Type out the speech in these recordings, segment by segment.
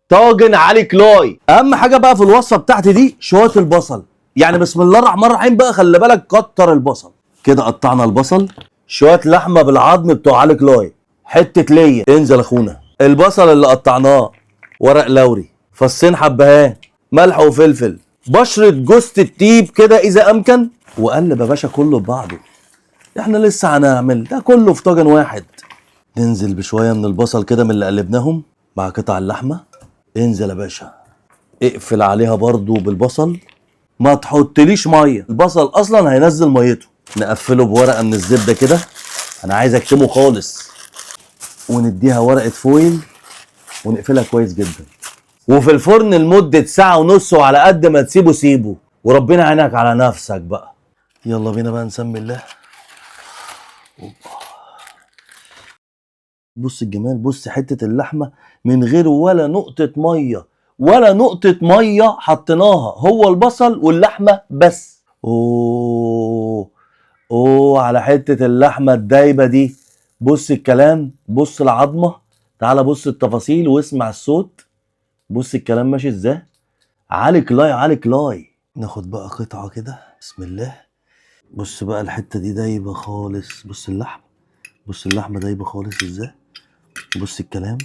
طاجن علي كلاي. اهم حاجه بقى في الوصفه بتاعتي دي شويه البصل، يعني بسم الله الرحمن الرحيم بقى، خلي بالك كتر البصل. كده قطعنا البصل، شويه لحمه بالعظم بتوع علي كلاي، حته ليا، انزل اخونا البصل اللي قطعناه، ورق لوري، فصين حبهان، ملح وفلفل، بشره جوزة الطيب كده اذا امكن، وقلب يا باشا كله ببعضه. احنا لسه هنعمل ده كله في طاجن واحد. ننزل بشويه من البصل كده من اللي قلبناهم مع قطع اللحمه. انزل يا باشا، اقفل عليها برضو بالبصل، ما تحطليش ميه، البصل اصلا هينزل ميته. نقفله بورقه من الزبده كده، انا عايز اكتمه خالص، ونديها ورقه فويل ونقفلها كويس جدا. وفي الفرن لمده ساعه ونص، وعلى قد ما تسيبه سيبه، وربنا يعينك على نفسك بقى. يلا بينا بقى نسمي الله. بص الجمال، بص حته اللحمه من غير ولا نقطه ميه، ولا نقطه ميه حطيناها، هو البصل واللحمه بس. اوه اوه على حته اللحمه الدايبه دي. بص الكلام، بص العظمه، تعال بص التفاصيل واسمع الصوت. بص الكلام ماشي ازاي. علي كلاي علي كلاي. ناخد بقى قطعه كده، بسم الله. بص بقى الحته دي دايبه خالص، بص اللحمه، بص اللحمه دايبه خالص ازاي. بص الكلام،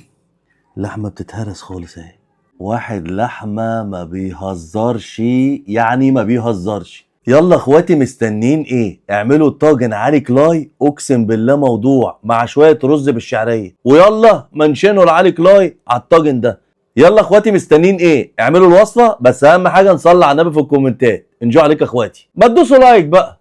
لحمه بتتهرس خالص اهي. واحد لحمه ما بيهزرش، يعني ما بيهزرش. يلا اخواتي مستنين ايه؟ اعملوا طاجن علي كلاي، اقسم بالله موضوع، مع شويه رز بالشعريه، ويلا منشنوا العلي كلاي على الطاجن ده. يلا اخواتي مستنين ايه؟ اعملوا الوصفه، بس اهم حاجه نصلي على النبي في الكومنتات. انجو عليك يا اخواتي، ما تدوسوا لايك بقى.